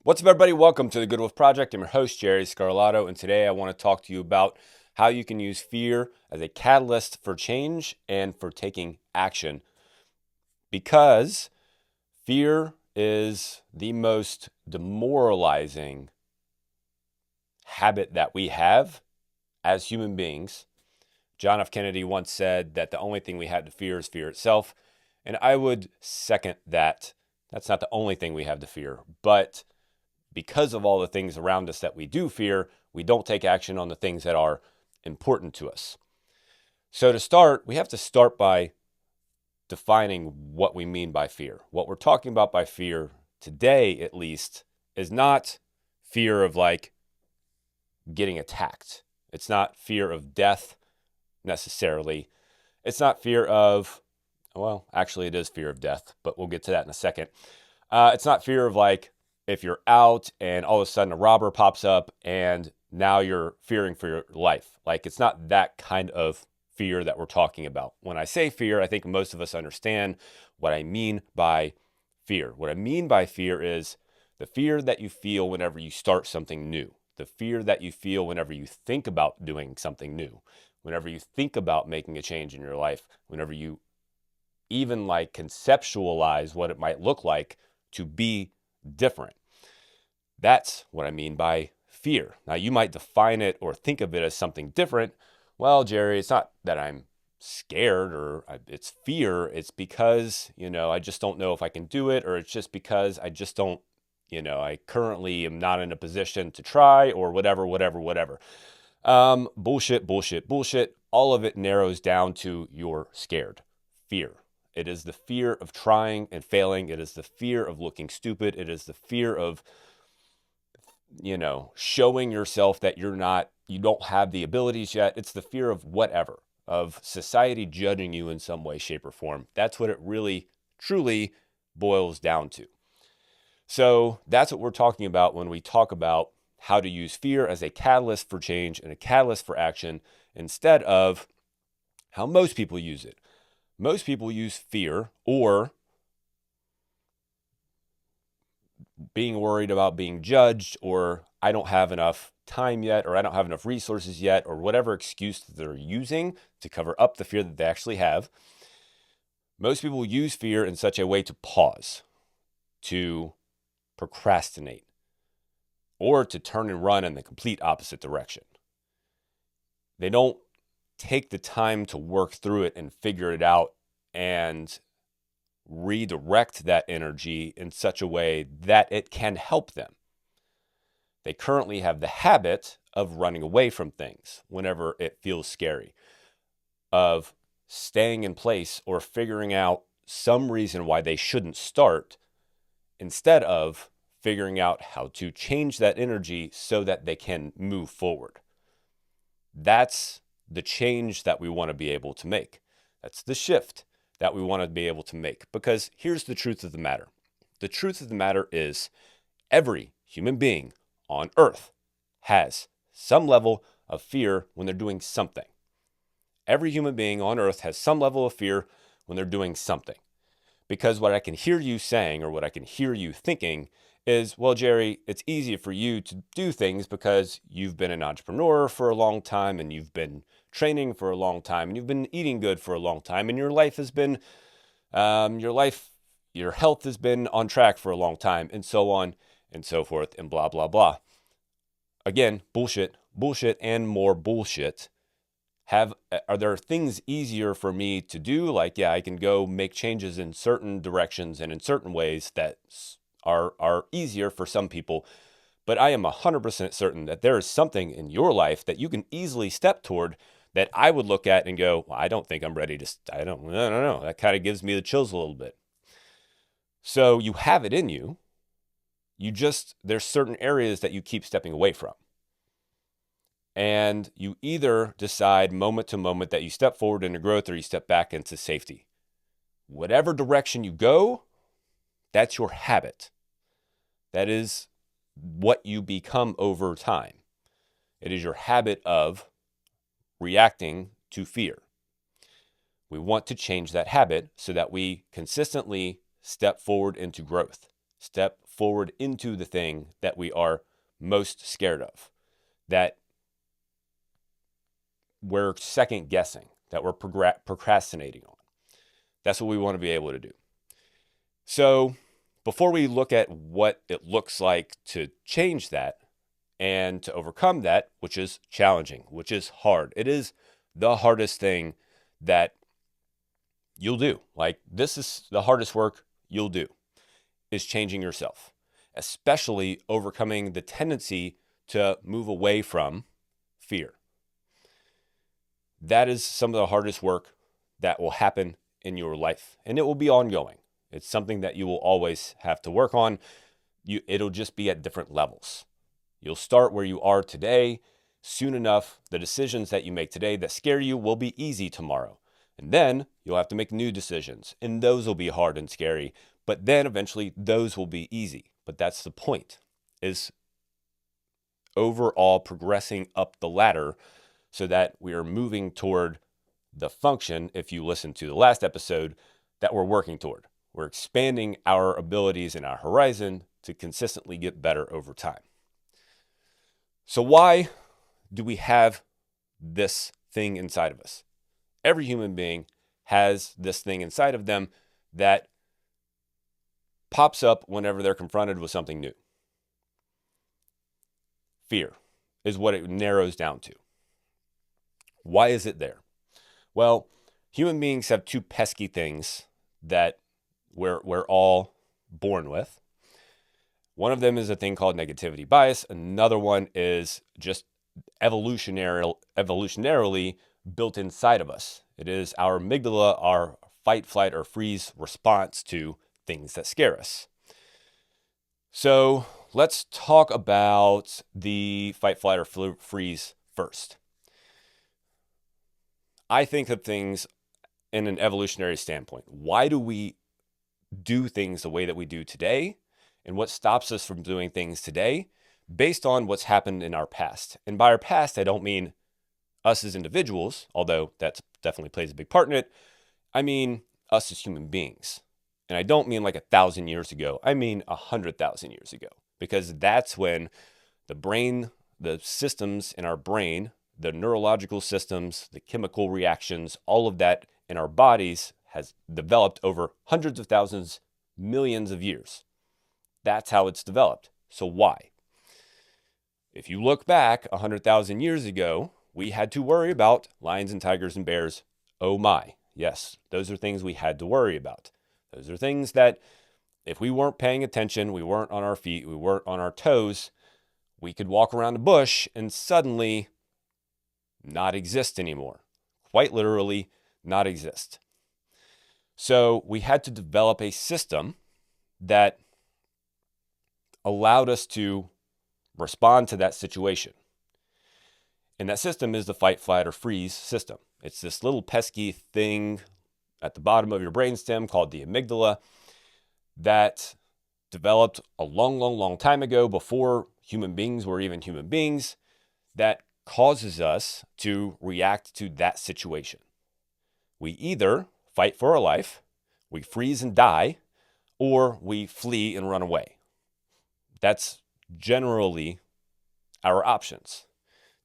What's up, everybody? Welcome to the Good Wolf Project. I'm your host, Jerry Scarlato, and today I want to talk to you about how you can use fear as a catalyst for change and for taking action. Because fear is the most demoralizing habit that we have as human beings. John F. Kennedy once said that the only thing we have to fear is fear itself, and I would second that. That's not the only thing we have to fear, but because of all the things around us that we do fear, we don't take action on the things that are important to us. So to start, we have to start by defining what we mean by fear. What we're talking about by fear today, at least, is not fear of like getting attacked. It's not fear of death necessarily. It's not fear of, well, actually it is fear of death, but we'll get to that in a second. It's not fear of like, if you're out and all of a sudden a robber pops up and now you're fearing for your life. Like, it's not that kind of fear that we're talking about. When I say fear, I think most of us understand what I mean by fear. What I mean by fear is the fear that you feel whenever you start something new, the fear that you feel whenever you think about doing something new, whenever you think about making a change in your life, whenever you even like conceptualize what it might look like to be different. That's what I mean by fear. Now, you might define it or think of it as something different. Well, Jerry, it's not that I'm scared or it's fear. It's because, I just don't know if I can do it, or it's just because I just don't, I currently am not in a position to try, or whatever. Bullshit. All of it narrows down to you're scared. Fear. It is the fear of trying and failing. It is the fear of looking stupid. It is the fear of, showing yourself that you don't have the abilities yet. It's the fear of whatever, of society judging you in some way, shape, or form. That's what it really, truly boils down to. So that's what we're talking about when we talk about how to use fear as a catalyst for change and a catalyst for action instead of how most people use it. Most people use fear or being worried about being judged, or I don't have enough time yet, or I don't have enough resources yet, or whatever excuse that they're using to cover up the fear that they actually have. Most people use fear in such a way to pause, to procrastinate, or to turn and run in the complete opposite direction. They don't take the time to work through it and figure it out and redirect that energy in such a way that it can help them. They currently have the habit of running away from things whenever it feels scary, of staying in place or figuring out some reason why they shouldn't start, instead of figuring out how to change that energy so that they can move forward. That's the change that we want to be able to make. That's the shift that we want to be able to make. Because here's the truth of the matter. The truth of the matter is every human being on earth has some level of fear when they're doing something. Every human being on earth has some level of fear when they're doing something. Because what I can hear you saying, or what I can hear you thinking, is, well, Jerry, it's easier for you to do things because you've been an entrepreneur for a long time, and you've been training for a long time, and you've been eating good for a long time, and your life has been, your health has been on track for a long time, and so on and so forth, and blah, blah, blah. Again, bullshit, and more bullshit. Are there things easier for me to do? Like, yeah, I can go make changes in certain directions and in certain ways that are easier for some people. But I am 100% certain that there is something in your life that you can easily step toward that I would look at and go, well, I don't think I'm ready to, I don't know. That kind of gives me the chills a little bit. So you have it in you. There's certain areas that you keep stepping away from. And you either decide moment to moment that you step forward into growth, or you step back into safety. Whatever direction you go, that's your habit. That is what you become over time. It is your habit of reacting to fear. We want to change that habit so that we consistently step forward into growth, step forward into the thing that we are most scared of, that we're second guessing, that we're procrastinating on. That's what we want to be able to do. So before we look at what it looks like to change that and to overcome that, which is challenging, which is hard, it is the hardest thing that you'll do. Like, this is the hardest work you'll do, is changing yourself, especially overcoming the tendency to move away from fear. That is some of the hardest work that will happen in your life, and it will be ongoing. It's something that you will always have to work on. It'll just be at different levels. You'll start where you are today. Soon enough, the decisions that you make today that scare you will be easy tomorrow. And then you'll have to make new decisions, and those will be hard and scary. But then eventually those will be easy. But that's the point, is overall progressing up the ladder so that we are moving toward the function, if you listen to the last episode, that we're working toward. We're expanding our abilities and our horizon to consistently get better over time. So why do we have this thing inside of us? Every human being has this thing inside of them that pops up whenever they're confronted with something new. Fear is what it narrows down to. Why is it there? Well, human beings have two pesky things that we're all born with. One of them is a thing called negativity bias. Another one is just evolutionarily built inside of us. It is our amygdala, our fight, flight, or freeze response to things that scare us. So let's talk about the fight, flight, or freeze first. I think of things in an evolutionary standpoint. Why do we do things the way that we do today? And what stops us from doing things today based on what's happened in our past? And by our past, I don't mean us as individuals, although that definitely plays a big part in it. I mean us as human beings. And I don't mean like 1,000 years ago. I mean 100,000 years ago. Because that's when the brain, the systems in our brain, the neurological systems, the chemical reactions, all of that in our bodies has developed over hundreds of thousands, millions of years. That's how it's developed. So why? If you look back 100,000 years ago, we had to worry about lions and tigers and bears. Oh my. Yes, those are things we had to worry about. Those are things that if we weren't paying attention, we weren't on our feet, we weren't on our toes, we could walk around a bush and suddenly not exist anymore. Quite literally, not exist. So we had to develop a system that allowed us to respond to that situation. And that system is the fight, flight, or freeze system. It's this little pesky thing at the bottom of your brainstem called the amygdala that developed a long time ago, before human beings were even human beings, that causes us to react to that situation. We either fight for our life, we freeze and die, or we flee and run away. That's generally our options.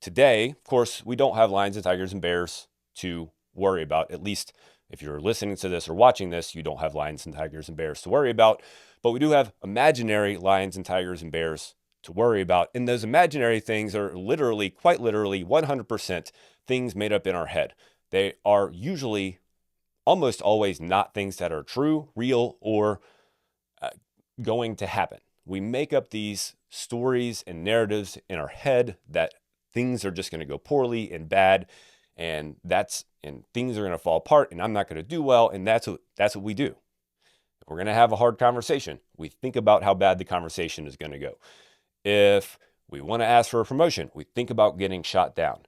Today, of course, we don't have lions and tigers and bears to worry about. At least if you're listening to this or watching this, you don't have lions and tigers and bears to worry about. But we do have imaginary lions and tigers and bears to worry about. And those imaginary things are literally, quite literally, 100% things made up in our head. They are usually, almost always, not things that are true, real, or going to happen. We make up these stories and narratives in our head that things are just going to go poorly and bad, and things are going to fall apart, and I'm not going to do well, and that's what we do. If we're going to have a hard conversation, we think about how bad the conversation is going to go. If we want to ask for a promotion, we think about getting shot down.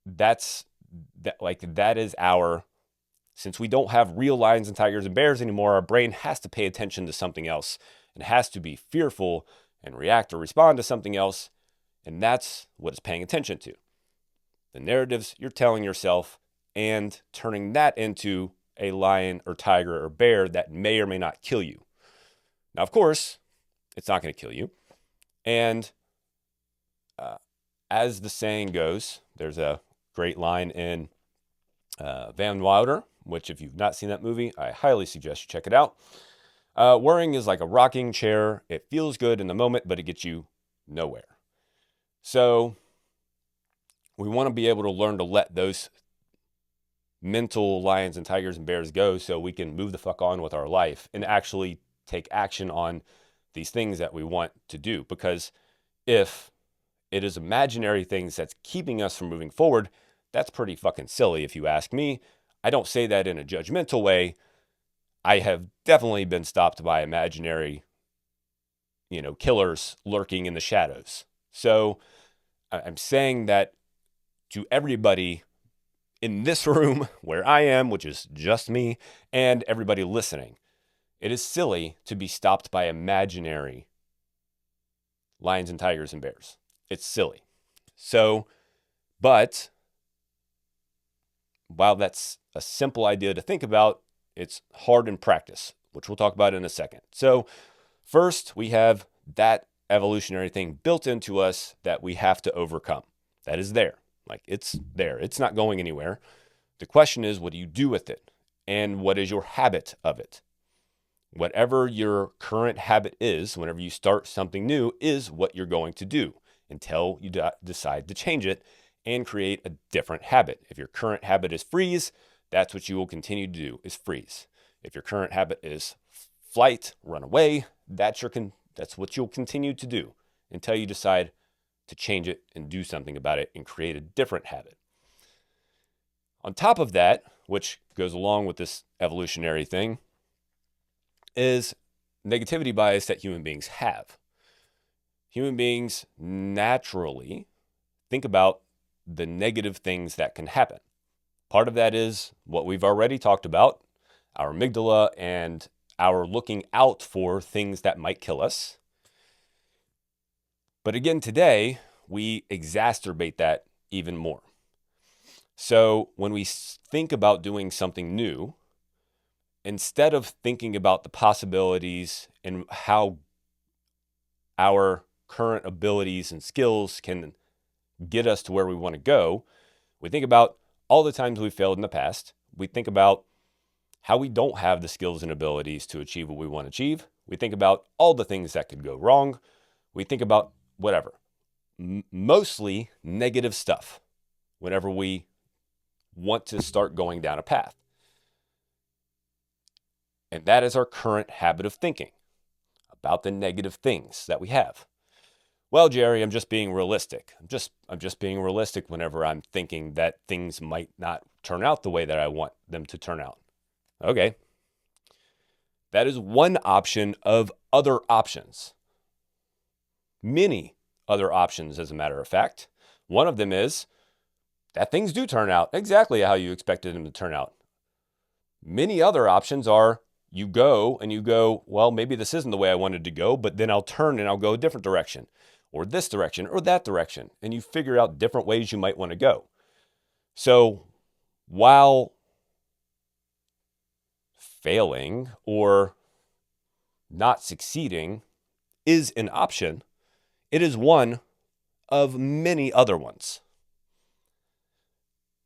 That is our, since we don't have real lions and tigers and bears anymore, our brain has to pay attention to something else and has to be fearful and react or respond to something else. And that's what it's paying attention to. The narratives you're telling yourself and turning that into a lion or tiger or bear that may or may not kill you. Now, of course, It's not going to kill you. And as the saying goes, there's a great line in Van Wilder, which if you've not seen that movie, I highly suggest you check it out. Worrying is like a rocking chair. It feels good in the moment, but it gets you nowhere. So we want to be able to learn to let those mental lions and tigers and bears go so we can move the fuck on with our life and actually take action on these things that we want to do. Because if it is imaginary things that's keeping us from moving forward, that's pretty fucking silly if you ask me. I don't say that in a judgmental way. I have definitely been stopped by imaginary, killers lurking in the shadows. So I'm saying that to everybody in this room where I am, which is just me, and everybody listening, it is silly to be stopped by imaginary lions and tigers and bears. It's silly. So, but while that's a simple idea to think about, it's hard in practice, which we'll talk about in a second. So first, we have that evolutionary thing built into us that we have to overcome. That is there. Like, it's there. It's not going anywhere. The question is, what do you do with it? And what is your habit of it? Whatever your current habit is, whenever you start something new, is what you're going to do until you decide to change it and create a different habit. If your current habit is freeze, that's what you will continue to do, is freeze. If your current habit is flight, run away, that's what you'll continue to do until you decide to change it and do something about it and create a different habit. On top of that, which goes along with this evolutionary thing, is negativity bias that human beings have. Human beings naturally think about the negative things that can happen. Part of that is what we've already talked about, our amygdala and our looking out for things that might kill us. But again, today, we exacerbate that even more. So when we think about doing something new, instead of thinking about the possibilities and how our current abilities and skills can get us to where we want to go, we think about all the times we failed in the past. We think about how we don't have the skills and abilities to achieve what we want to achieve. We think about all the things that could go wrong. We think about whatever, mostly negative stuff whenever we want to start going down a path. And that is our current habit of thinking about the negative things that we have. Well, Jerry, I'm just being realistic. I'm just being realistic whenever I'm thinking that things might not turn out the way that I want them to turn out. Okay. That is one option of other options. Many other options, as a matter of fact. One of them is that things do turn out exactly how you expected them to turn out. Many other options are you go, well, maybe this isn't the way I wanted to go, but then I'll turn and I'll go a different direction, or this direction, or that direction. And you figure out different ways you might want to go. So while failing or not succeeding is an option, it is one of many other ones.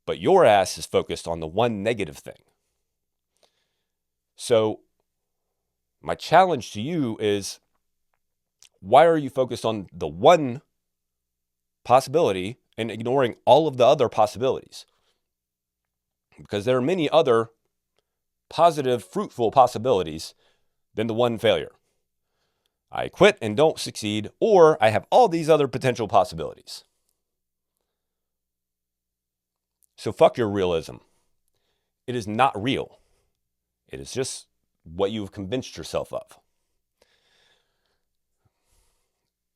But your ass is focused on the one negative thing. So my challenge to you is, why are you focused on the one possibility and ignoring all of the other possibilities? Because there are many other positive, fruitful possibilities than the one failure. I quit and don't succeed, or I have all these other potential possibilities. So fuck your realism. It is not real. It is just what you've convinced yourself of.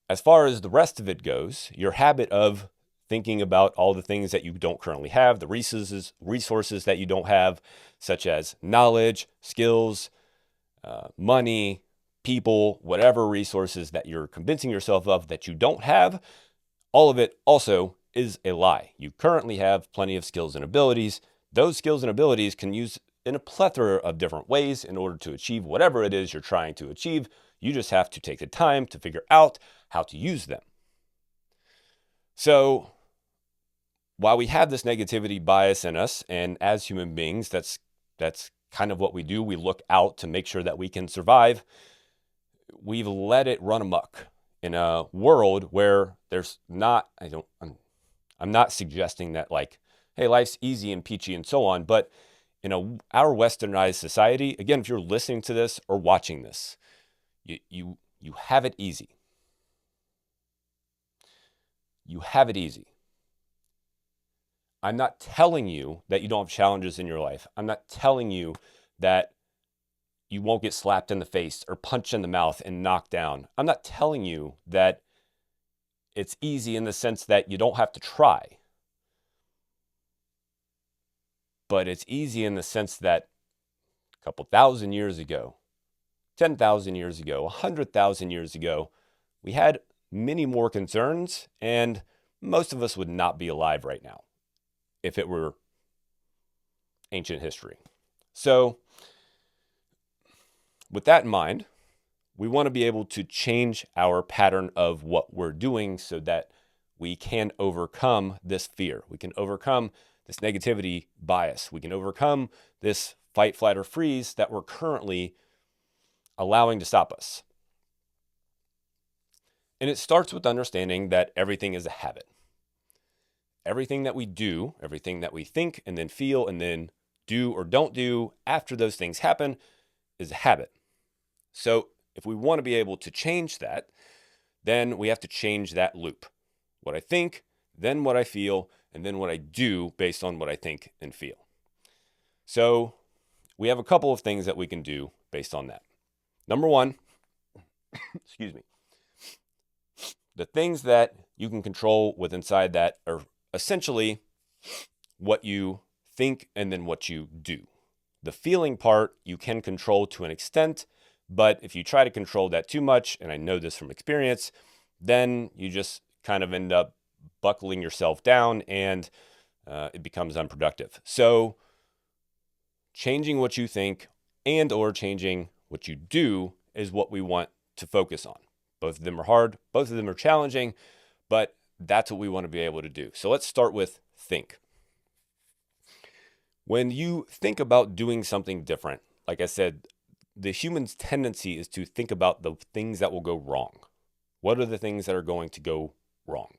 As far as the rest of it goes, your habit of thinking about all the things that you don't currently have, the resources that you don't have, such as knowledge, skills, money, people, whatever resources that you're convincing yourself of that you don't have, all of it also is a lie. You currently have plenty of skills and abilities. Those skills and abilities can use in a plethora of different ways in order to achieve whatever it is you're trying to achieve. You just have to take the time to figure out how to use them. So while we have this negativity bias in us, and as human beings, that's kind of what we do. We look out to make sure that we can survive. We've let it run amok in a world where there's not, I'm not suggesting that like, hey, life's easy and peachy and so on, but in our westernized society, again, if you're listening to this or watching this, you have it easy. You have it easy. I'm not telling you that you don't have challenges in your life. I'm not telling you that you won't get slapped in the face or punched in the mouth and knocked down. I'm not telling you that it's easy in the sense that you don't have to try. But it's easy in the sense that a couple thousand years ago, 10,000 years ago, 100,000 years ago, we had many more concerns, and most of us would not be alive right now if it were ancient history. So with that in mind, we want to be able to change our pattern of what we're doing so that we can overcome this fear. We can overcome this negativity bias. We can overcome this fight, flight, or freeze that we're currently allowing to stop us. And it starts with understanding that everything is a habit. Everything that we do, everything that we think and then feel and then do or don't do after those things happen is a habit. So if we want to be able to change that, then we have to change that loop. What I think, then what I feel, and then what I do based on what I think and feel. So we have a couple of things that we can do based on that. Number one, excuse me, the things that you can control with inside that are essentially what you think and then what you do. The feeling part you can control to an extent, but if you try to control that too much, and I know this from experience, then you just kind of end up buckling yourself down and it becomes unproductive. So changing what you think and or changing what you do is what we want to focus on. Both of them are hard, both of them are challenging, but that's what we want to be able to do. So let's start with think. When you think about doing something different, like I said, the human's tendency is to think about the things that will go wrong. What are the things that are going to go wrong?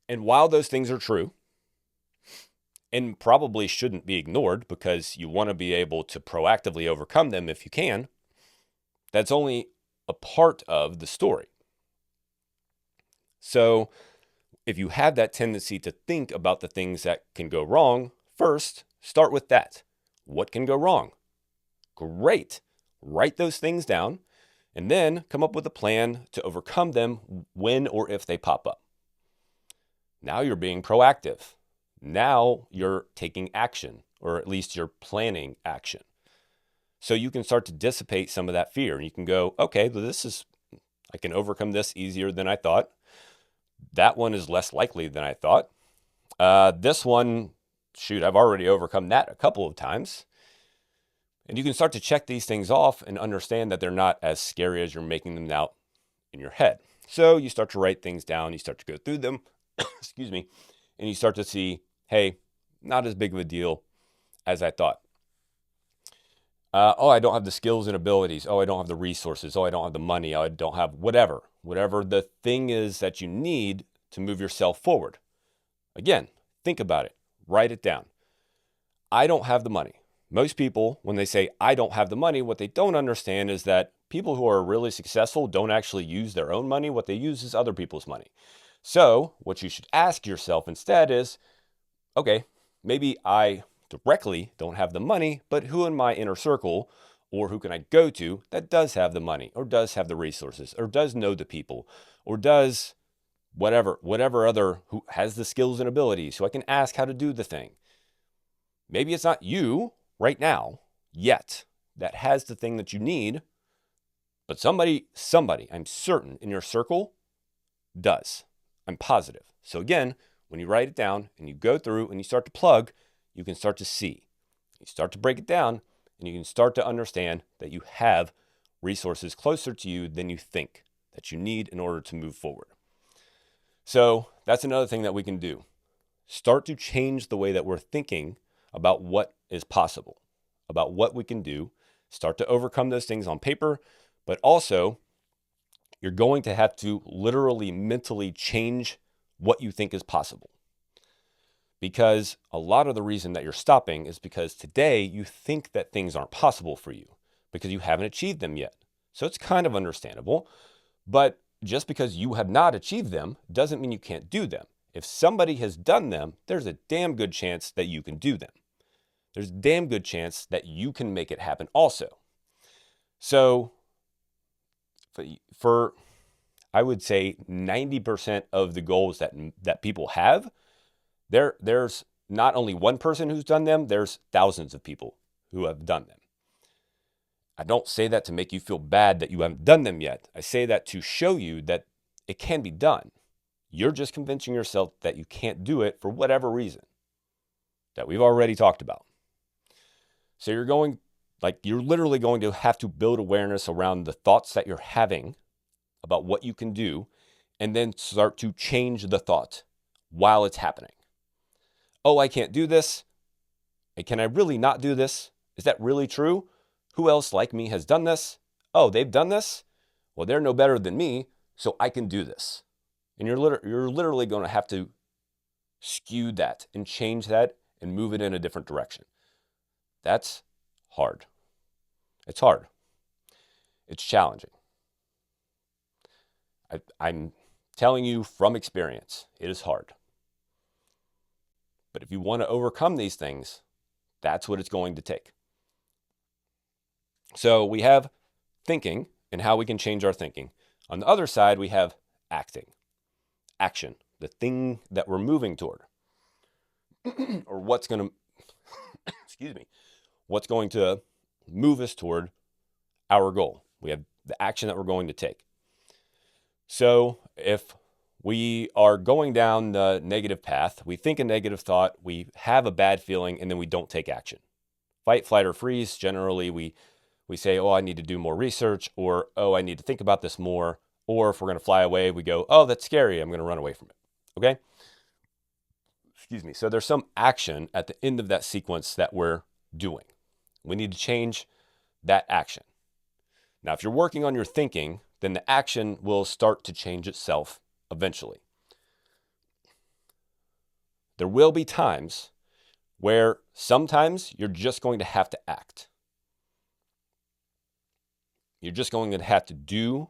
And while those things are true, and probably shouldn't be ignored because you want to be able to proactively overcome them if you can, that's only a part of the story. So if you have that tendency to think about the things that can go wrong, first, start with that. What can go wrong? Great. Write those things down and then come up with a plan to overcome them when or if they pop up. Now you're being proactive. Now you're taking action, or at least you're planning action. So you can start to dissipate some of that fear and you can go, okay, I can overcome this easier than I thought. That one is less likely than I thought. This one, I've already overcome that a couple of times. And you can start to check these things off and understand that they're not as scary as you're making them out in your head. So you start to write things down, you start to go through them, excuse me, and you start to see, hey, not as big of a deal as I thought. I don't have the skills and abilities. I don't have the resources. I don't have the money. I don't have whatever the thing is that you need to move yourself forward. Again, think about it. Write it down. I don't have the money. Most people, when they say, I don't have the money, what they don't understand is that people who are really successful don't actually use their own money. What they use is other people's money. So what you should ask yourself instead is, okay, maybe I directly don't have the money, but who in my inner circle or who can I go to that does have the money or does have the resources or does know the people or does whatever other who has the skills and abilities so I can ask how to do the thing. Maybe it's not you right now yet that has the thing that you need, but somebody, I'm certain in your circle does. I'm positive. So again, when you write it down and you go through and you start to plug, you can start to see. You start to break it down and you can start to understand that you have resources closer to you than you think that you need in order to move forward. So that's another thing that we can do. Start to change the way that we're thinking about what is possible, about what we can do. Start to overcome those things on paper, but also you're going to have to literally mentally change what you think is possible. Because a lot of the reason that you're stopping is because today you think that things aren't possible for you because you haven't achieved them yet. So it's kind of understandable, but just because you have not achieved them doesn't mean you can't do them. If somebody has done them, there's a damn good chance that you can do them. There's a damn good chance that you can make it happen also. So for I would say 90% of the goals that people have, there's not only one person who's done them, there's thousands of people who have done them. I don't say that to make you feel bad that you haven't done them yet. I say that to show you that it can be done. You're just convincing yourself that you can't do it for whatever reason that we've already talked about. So you're literally going to have to build awareness around the thoughts that you're having about what you can do, and then start to change the thought while it's happening. Oh, I can't do this. And can I really not do this? Is that really true? Who else like me has done this? Oh, they've done this? Well, they're no better than me, so I can do this. And you're literally going to have to skew that and change that and move it in a different direction. That's hard. It's hard. It's challenging. I'm telling you from experience, it is hard. But if you want to overcome these things, that's what it's going to take. So we have thinking and how we can change our thinking. On the other side, we have acting. Action, the thing that we're moving toward. Or what's going to move us toward our goal. We have the action that we're going to take. So if we are going down the negative path, we think a negative thought, we have a bad feeling, and then we don't take action. Fight, flight, or freeze, generally we say, oh, I need to do more research, or, oh, I need to think about this more. Or if we're going to fly away, we go, oh, that's scary, I'm going to run away from it. Okay? So there's some action at the end of that sequence that we're doing. We need to change that action. Now, if you're working on your thinking, then the action will start to change itself eventually. There will be times where sometimes you're just going to have to act. You're just going to have to do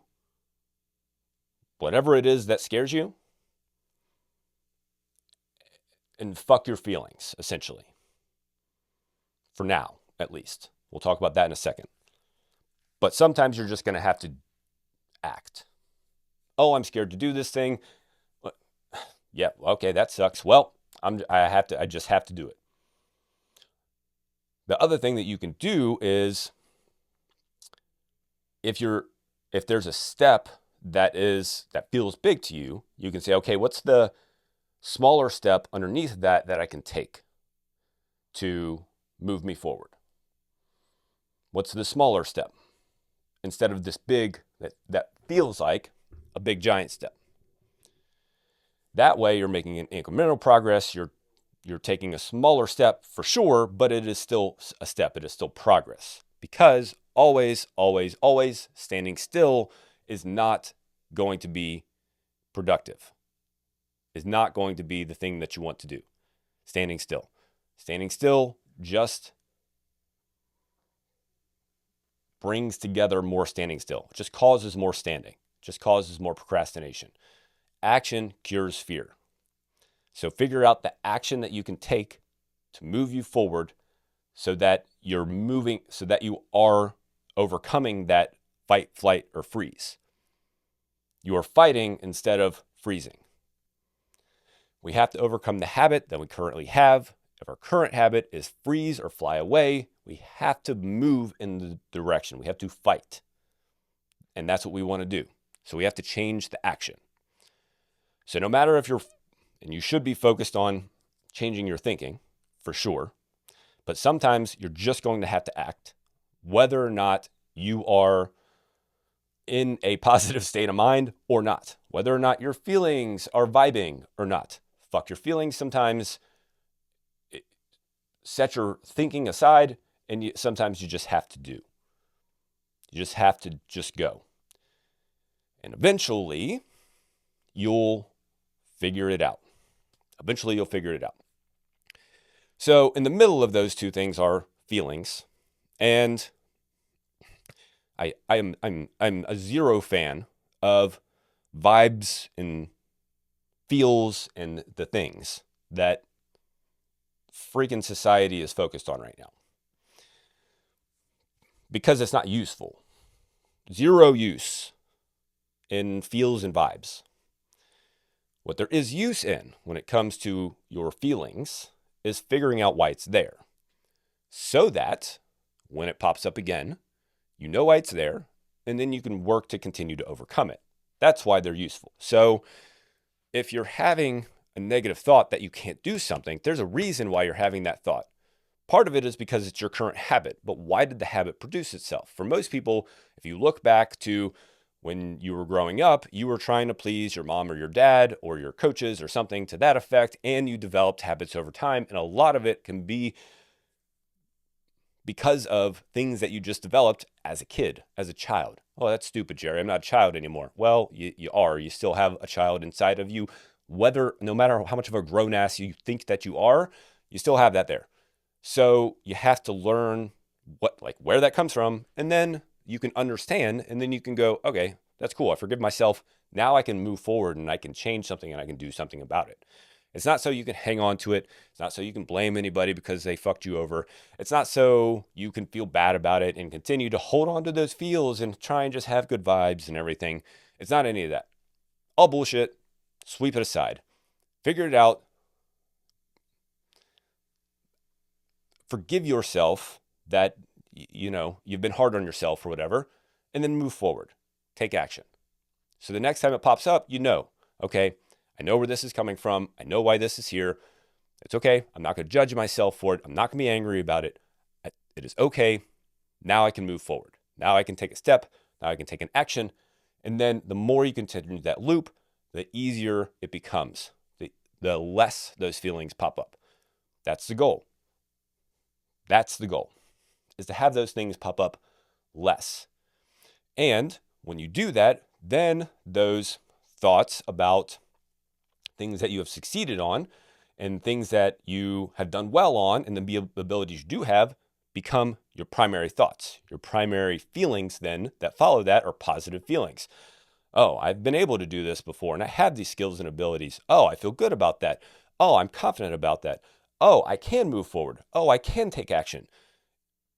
whatever it is that scares you and fuck your feelings, essentially. For now, at least. We'll talk about that in a second. But sometimes you're just going to have to act. Oh, I'm scared to do this thing. Yeah, okay, that sucks. Well, I just have to do it. The other thing that you can do is if there's a step that feels big to you, you can say, okay, what's the smaller step underneath that I can take to move me forward? What's the smaller step? Instead of this big, that feels like a big giant step. That way you're making an incremental progress. You're taking a smaller step for sure, but it is still a step. It is still progress. Because always, always, always standing still is not going to be productive. Is not going to be the thing that you want to do. Standing still. Standing still just brings together more standing still. It just causes more standing. It just causes more procrastination. Action cures fear. So figure out the action that you can take to move you forward so that you are overcoming that fight, flight, or freeze. You are fighting instead of freezing. We have to overcome the habit that we currently have. If our current habit is freeze or fly away, we have to move in the direction. We have to fight. And that's what we want to do. So we have to change the action. So no matter and you should be focused on changing your thinking, for sure. But sometimes you're just going to have to act whether or not you are in a positive state of mind or not, whether or not your feelings are vibing or not. Fuck your feelings sometimes. Set your thinking aside, and sometimes you just have to do. You just have to just go. And eventually, you'll figure it out. So in the middle of those two things are feelings. And I'm a zero fan of vibes and feels and the things that freaking society is focused on right now, because it's not useful. Zero use in feels and vibes. What there is use in when it comes to your feelings is figuring out why it's there, so that when it pops up again, you know why it's there, and then you can work to continue to overcome it. That's why they're useful. So if you're having a negative thought that you can't do something, there's a reason why you're having that thought. Part of it is because it's your current habit, but why did the habit produce itself? For most people, if you look back to when you were growing up, you were trying to please your mom or your dad or your coaches or something to that effect, and you developed habits over time. And a lot of it can be because of things that you just developed as a kid, as a child. Oh, that's stupid, Jerry. I'm not a child anymore. Well, you are. You still have a child inside of you. No matter how much of a grown ass you think that you are, you still have that there. So you have to learn where that comes from, and then you can understand, and then you can go, okay, that's cool. I forgive myself. Now I can move forward, and I can change something, and I can do something about it. It's not so you can hang on to it. It's not so you can blame anybody because they fucked you over. It's not so you can feel bad about it and continue to hold on to those feels and try and just have good vibes and everything. It's not any of that. All bullshit. Sweep it aside. Figure it out. Forgive yourself that, you've been hard on yourself or whatever, and then move forward. Take action. So the next time it pops up, okay, I know where this is coming from. I know why this is here. It's okay. I'm not going to judge myself for it. I'm not going to be angry about it. It is okay. Now I can move forward. Now I can take a step. Now I can take an action. And then the more you continue that loop, the easier it becomes. The less those feelings pop up. That's the goal. Is to have those things pop up less. And when you do that, then those thoughts about things that you have succeeded on and things that you have done well on and the abilities you do have become your primary thoughts. Your primary feelings then that follow that are positive feelings. Oh, I've been able to do this before and I have these skills and abilities. Oh, I feel good about that. Oh, I'm confident about that. Oh, I can move forward. Oh, I can take action.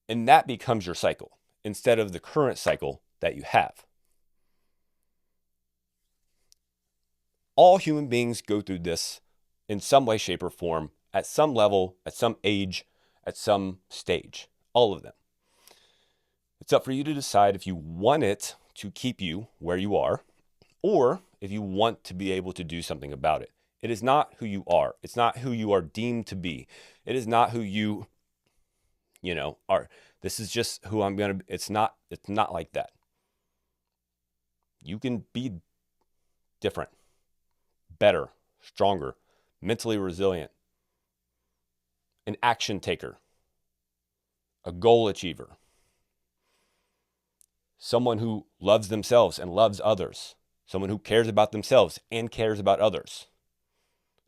And that becomes your cycle instead of the current cycle that you have. All human beings go through this in some way, shape, or form, at some level, at some age, at some stage. All of them. It's up for you to decide if you want it to keep you where you are, or if you want to be able to do something about it. It is not who you are. It's not who you are deemed to be. It is not who you are. This is just who I'm going to be. It's not like that. You can be different, better, stronger, mentally resilient, an action taker, a goal achiever, someone who loves themselves and loves others, someone who cares about themselves and cares about others,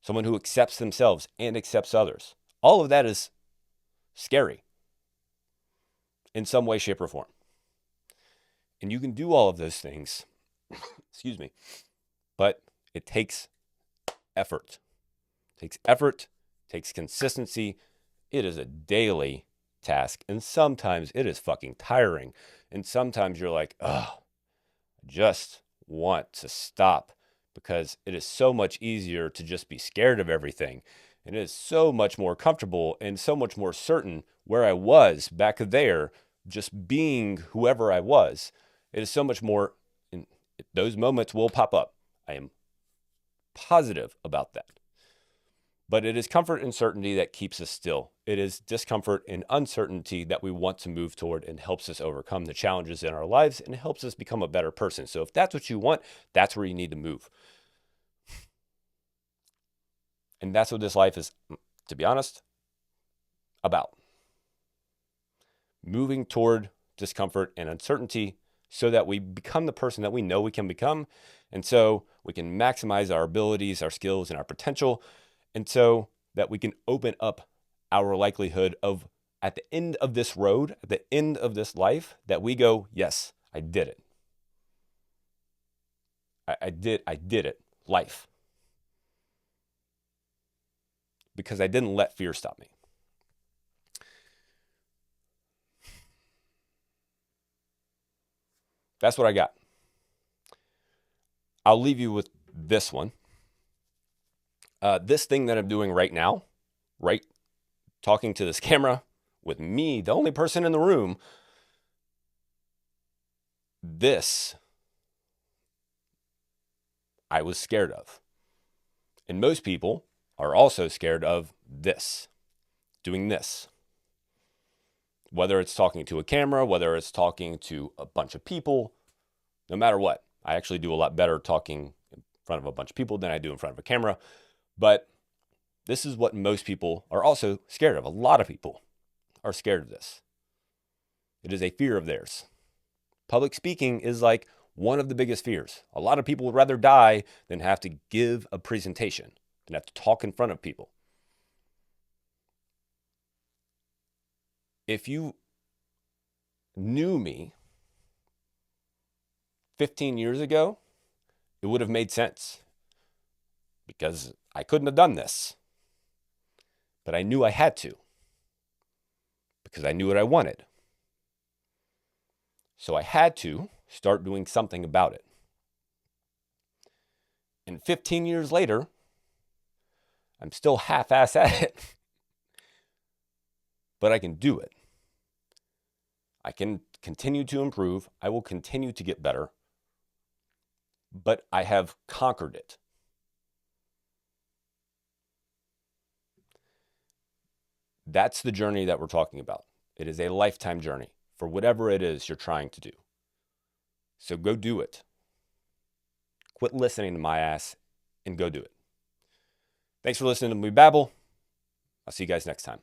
someone who accepts themselves and accepts others. All of that is scary in some way, shape, or form. And you can do all of those things, but it takes effort. It takes effort, takes consistency. It is a daily task, and sometimes it is fucking tiring. And sometimes you're like, oh, I just want to stop, because it is so much easier to just be scared of everything. And it is so much more comfortable and so much more certain where I was back there, just being whoever I was. It is so much more, and those moments will pop up. I am positive about that. But it is comfort and certainty that keeps us still. It is discomfort and uncertainty that we want to move toward and helps us overcome the challenges in our lives and helps us become a better person. So if that's what you want, that's where you need to move. And that's what this life is, to be honest, about. Moving toward discomfort and uncertainty so that we become the person that we know we can become. And so we can maximize our abilities, our skills, and our potential. And so that we can open up our likelihood of, at the end of this road, at the end of this life, that we go, yes, I did it. I did it. Life. Because I didn't let fear stop me. That's what I got. I'll leave you with this one. This thing that I'm doing right now, right? Talking to this camera with me, the only person in the room. This I was scared of. And most people are also scared of this, doing this. Whether it's talking to a camera, whether it's talking to a bunch of people, no matter what. I actually do a lot better talking in front of a bunch of people than I do in front of a camera. But this is what most people are also scared of. A lot of people are scared of this. It is a fear of theirs. Public speaking is like one of the biggest fears. A lot of people would rather die than have to give a presentation, than have to talk in front of people. If you knew me 15 years ago, it would have made sense because I couldn't have done this. But I knew I had to because I knew what I wanted. So I had to start doing something about it. And 15 years later, I'm still half-ass at it. But I can do it. I can continue to improve. I will continue to get better. But I have conquered it. That's the journey that we're talking about. It is a lifetime journey for whatever it is you're trying to do. So go do it. Quit listening to my ass and go do it. Thanks for listening to me babble. I'll see you guys next time.